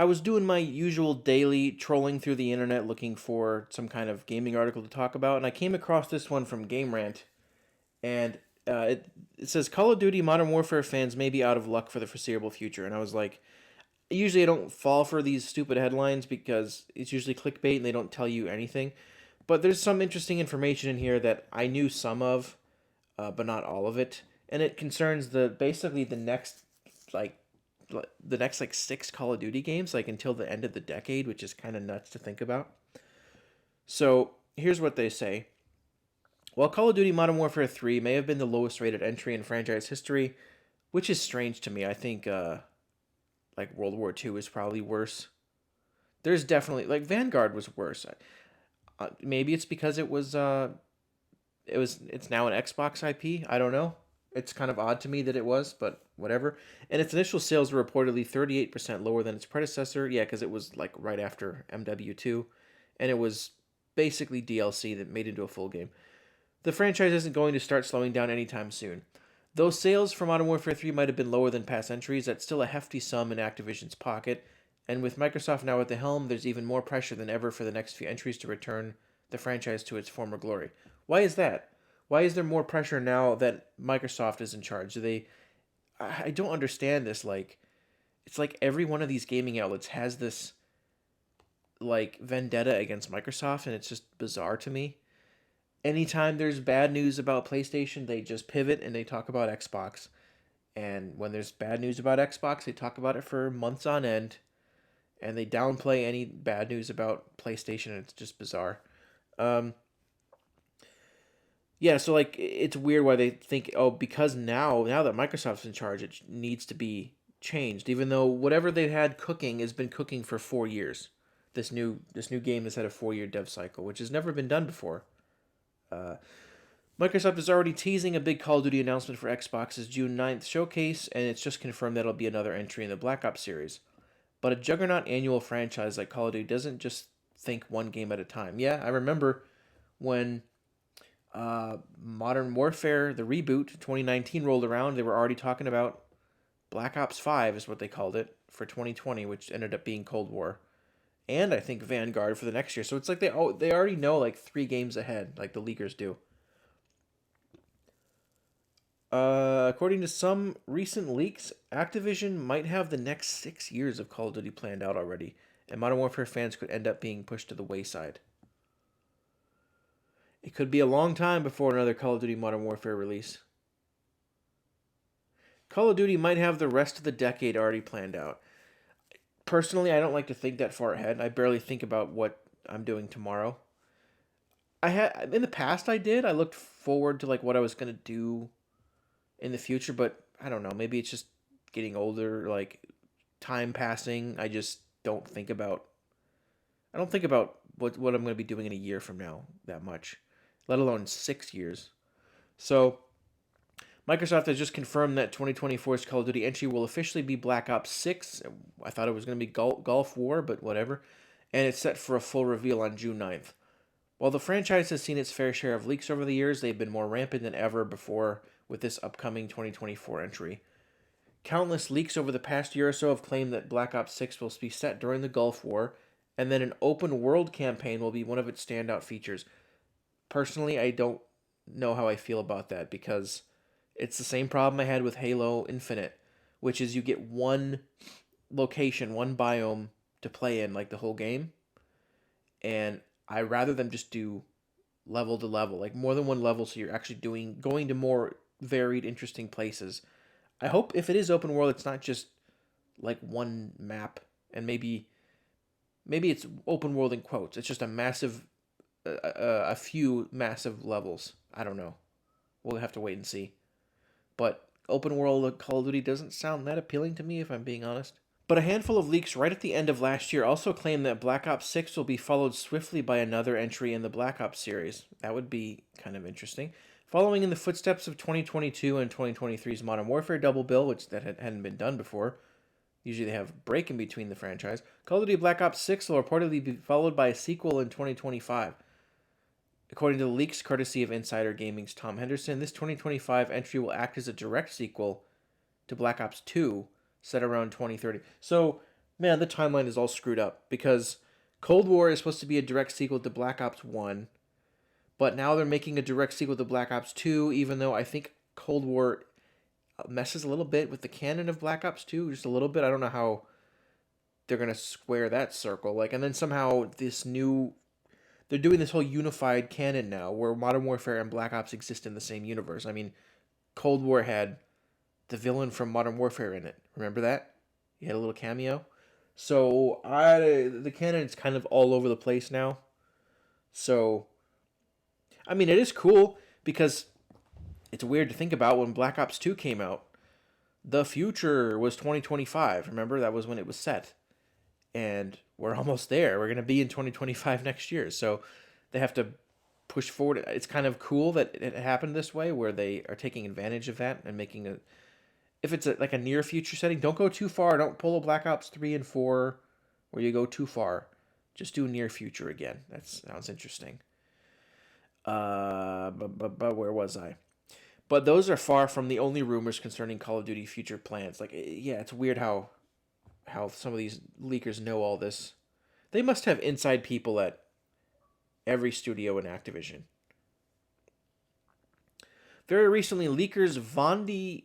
I was doing my usual daily trolling through the internet looking for some kind of gaming article to talk about, and I came across this one from Game Rant, and it says Call of Duty Modern Warfare fans may be out of luck for the foreseeable future, and I was like, usually I don't fall for these stupid headlines because it's usually clickbait and they don't tell you anything, but there's some interesting information in here that I knew some of, but not all of it, and it concerns basically like the next like six Call of Duty games, like until the end of the decade, which is kind of nuts to think about. So here's what they say. While Call of Duty Modern Warfare 3 may have been the lowest rated entry in franchise history, which is strange to me, I think like World War II is probably worse. There's definitely like Vanguard was worse. Maybe it's because it's now an Xbox IP. I don't know. It's kind of odd to me that it was, but whatever. And its initial sales were reportedly 38% lower than its predecessor. Yeah, because it was like right after MW2, and it was basically DLC that made into a full game. The franchise isn't going to start slowing down anytime soon. Though sales for Modern Warfare 3 might have been lower than past entries, that's still a hefty sum in Activision's pocket. And with Microsoft now at the helm, there's even more pressure than ever for the next few entries to return the franchise to its former glory. Why is that? Why is there more pressure now that Microsoft is in charge? Do they? I don't understand this. Like, it's like every one of these gaming outlets has this like vendetta against Microsoft, and it's just bizarre to me. Anytime there's bad news about PlayStation, they just pivot and they talk about Xbox. And when there's bad news about Xbox, they talk about it for months on end, and they downplay any bad news about PlayStation. It's just bizarre. Um, yeah, so like it's weird why they think, oh, because now that Microsoft's in charge, it needs to be changed, even though whatever they had cooking has been cooking for 4 years. This new game has had a 4 year dev cycle, which has never been done before. Uh, Microsoft is already teasing a big Call of Duty announcement for Xbox's June 9th showcase, and it's just confirmed that it'll be another entry in the Black Ops series. But a juggernaut annual franchise like Call of Duty doesn't just think one game at a time. Yeah, I remember when Modern Warfare, the reboot, 2019 rolled around, they were already talking about Black Ops 5 is what they called it for 2020, which ended up being Cold War. And I think Vanguard for the next year. So it's like they already know like 3 games ahead, like the leakers do. According to some recent leaks, Activision might have the next 6 years of Call of Duty planned out already, and Modern Warfare fans could end up being pushed to the wayside. It could be a long time before another Call of Duty Modern Warfare release. Call of Duty might have the rest of the decade already planned out. Personally, I don't like to think that far ahead. I barely think about what I'm doing tomorrow. I had in the past I did. I looked forward to like what I was going to do in the future, but I don't know. Maybe it's just getting older, like time passing. I don't think about what I'm going to be doing in a year from now that much, let alone 6 years. So Microsoft has just confirmed that 2024's Call of Duty entry will officially be Black Ops 6. I thought it was going to be Gulf War, but whatever. And it's set for a full reveal on June 9th. While the franchise has seen its fair share of leaks over the years, they've been more rampant than ever before with this upcoming 2024 entry. Countless leaks over the past year or so have claimed that Black Ops 6 will be set during the Gulf War, and then an open world campaign will be one of its standout features. Personally, I don't know how I feel about that because it's the same problem I had with Halo Infinite, which is you get one location, one biome to play in like the whole game, and I rather them just do level to level, like more than one level so you're actually doing going to more varied interesting places. I hope if it is open world it's not just like one map and maybe it's open world in quotes. It's just a few massive levels. I don't know. We'll have to wait and see. But open world Call of Duty doesn't sound that appealing to me, if I'm being honest. But a handful of leaks right at the end of last year also claimed that Black Ops 6 will be followed swiftly by another entry in the Black Ops series. That would be kind of interesting. Following in the footsteps of 2022 and 2023's Modern Warfare double bill, which hadn't been done before, usually they have a break in between the franchise, Call of Duty Black Ops 6 will reportedly be followed by a sequel in 2025. According to the leaks courtesy of Insider Gaming's Tom Henderson, this 2025 entry will act as a direct sequel to Black Ops 2 set around 2030. So Man, the timeline is all screwed up because Cold War is supposed to be a direct sequel to Black Ops 1, but now they're making a direct sequel to Black Ops 2, even though I think Cold War messes a little bit with the canon of Black Ops 2, just a little bit. I don't know how they're going to square that circle. Like, and then somehow they're doing this whole unified canon now where Modern Warfare and Black Ops exist in the same universe. I mean, Cold War had the villain from Modern Warfare in it. Remember that? He had a little cameo. So the canon is kind of all over the place now. So, I mean, it is cool because it's weird to think about when Black Ops 2 came out. The future was 2025. Remember? That was when it was set. And we're almost there. We're going to be in 2025 next year. So they have to push forward. It's kind of cool that it happened this way where they are taking advantage of that and making a, if it's like a near future setting, don't go too far. Don't pull a Black Ops 3 and 4 where you go too far. Just do near future again. That sounds interesting. But where was I? But those are far from the only rumors concerning Call of Duty future plans. Like, yeah, it's weird how some of these leakers know all this. They must have inside people at every studio in Activision. Very recently, leakers Vondi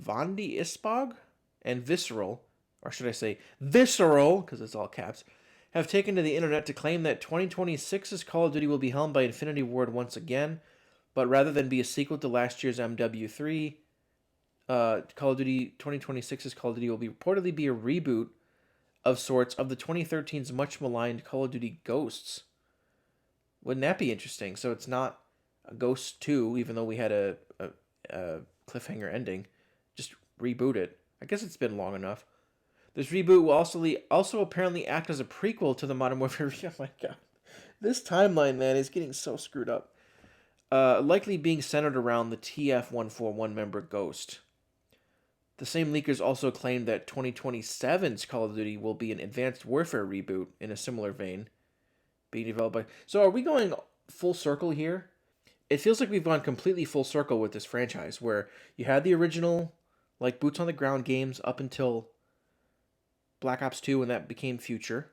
Ispog and Visceral, or should I say Visceral, because it's all caps, have taken to the internet to claim that 2026's Call of Duty will be helmed by Infinity Ward once again, but rather than be a sequel to last year's MW3, Call of Duty 2026's Call of Duty will reportedly be a reboot of sorts of the 2013's much maligned Call of Duty Ghosts. Wouldn't that be interesting? So it's not a Ghost 2, even though we had a cliffhanger ending. Just reboot it. I guess it's been long enough. This reboot will also apparently act as a prequel to the Modern Warfare. Oh my god. This timeline, man, is getting so screwed up. Likely being centered around the TF-141 member Ghost. The same leakers also claimed that 2027's Call of Duty will be an Advanced Warfare reboot in a similar vein, being developed by... So are we going full circle here? It feels like we've gone completely full circle with this franchise, where you had the original, like, boots on the ground games up until Black Ops 2 when that became Future,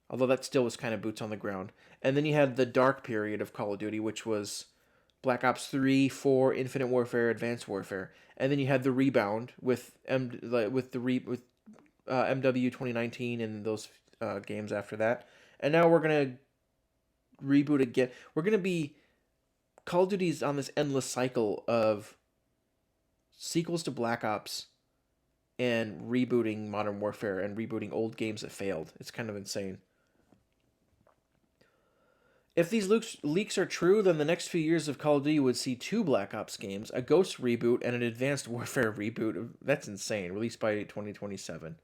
although that still was kind of boots on the ground. And then you had the dark period of Call of Duty, which was Black Ops 3, 4, Infinite Warfare, Advanced Warfare. And then you had the rebound with MW 2019 and those games after that. And now we're going to reboot again. We're going to be... Call of Duty's on this endless cycle of sequels to Black Ops and rebooting Modern Warfare and rebooting old games that failed. It's kind of insane. If these leaks are true, then the next few years of Call of Duty would see 2 Black Ops games, a Ghost reboot, and an Advanced Warfare reboot. That's insane, released by 2027.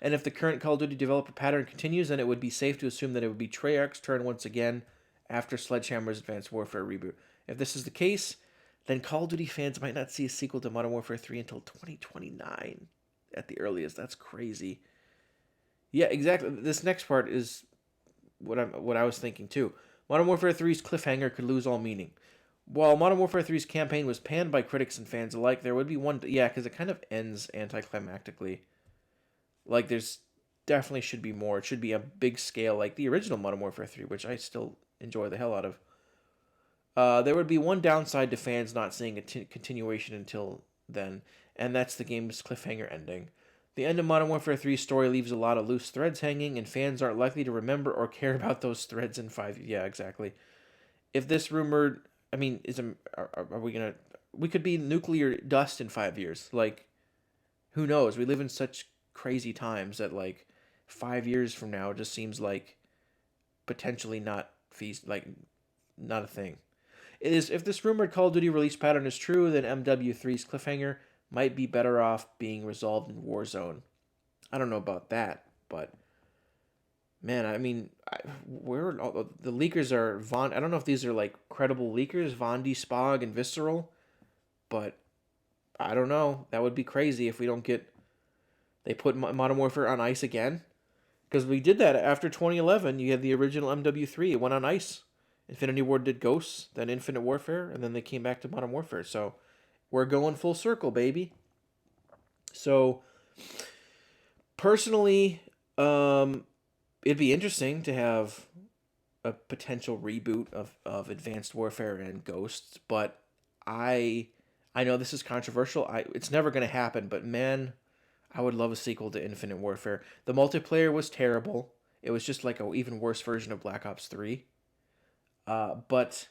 And if the current Call of Duty developer pattern continues, then it would be safe to assume that it would be Treyarch's turn once again after Sledgehammer's Advanced Warfare reboot. If this is the case, then Call of Duty fans might not see a sequel to Modern Warfare 3 until 2029 at the earliest. That's crazy. Yeah, exactly. This next part is what I was thinking too. Modern Warfare 3's cliffhanger could lose all meaning. While Modern Warfare 3's campaign was panned by critics and fans alike, there would be one... Yeah, because it kind of ends anticlimactically. Like, there's definitely should be more. It should be a big scale, like the original Modern Warfare 3, which I still enjoy the hell out of. There would be one downside to fans not seeing a continuation until then, and that's the game's cliffhanger ending. The end of Modern Warfare 3's story leaves a lot of loose threads hanging, and fans aren't likely to remember or care about those threads in 5 years. Yeah, exactly. If this rumored... I mean, are we gonna... We could be nuclear dust in 5 years. Like, who knows? We live in such crazy times that, like, 5 years from now just seems like potentially not not a thing. It is, if this rumored Call of Duty release pattern is true, then MW3's cliffhanger might be better off being resolved in Warzone. I don't know about that, but man, I mean, where the leakers are I don't know if these are like credible leakers, Vondi, Spog, and Visceral, but I don't know. That would be crazy if we don't get... They put Modern Warfare on ice again, because we did that after 2011. You had the original MW3; it went on ice. Infinity Ward did Ghosts, then Infinite Warfare, and then they came back to Modern Warfare. So we're going full circle, baby. So personally, Um, it'd be interesting to have a potential reboot of Advanced Warfare and Ghosts, but I I know this is controversial. It's never going to happen, but man, I would love a sequel to Infinite Warfare. The multiplayer was terrible. It was just like a even worse version of Black Ops 3. But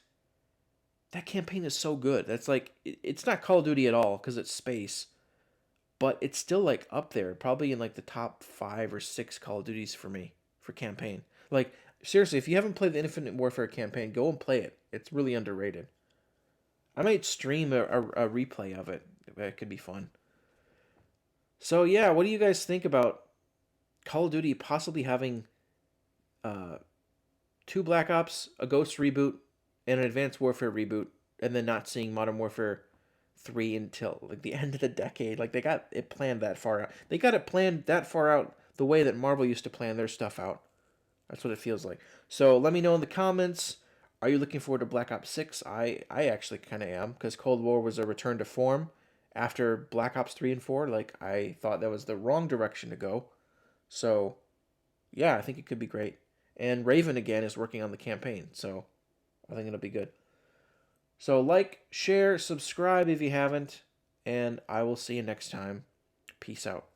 that campaign is so good. That's like it's not Call of Duty at all cuz it's space, but it's still like up there, probably in like the top 5 or 6 Call of Duties for me for campaign. Like seriously, if you haven't played the Infinite Warfare campaign, go and play it. It's really underrated. I might stream a replay of it. It could be fun. So yeah, what do you guys think about Call of Duty possibly having uh, two Black Ops, a Ghost reboot, and an Advanced Warfare reboot, and then not seeing Modern Warfare 3 until like the end of the decade? Like they got it planned that far out. They got it planned that far out the way that Marvel used to plan their stuff out. That's what it feels like. So let me know in the comments. Are you looking forward to Black Ops 6? I actually kind of am because Cold War was a return to form after Black Ops 3 and 4. Like I thought that was the wrong direction to go. So yeah, I think it could be great. And Raven again is working on the campaign, so I think it'll be good. So like, share, subscribe if you haven't, and I will see you next time. Peace out.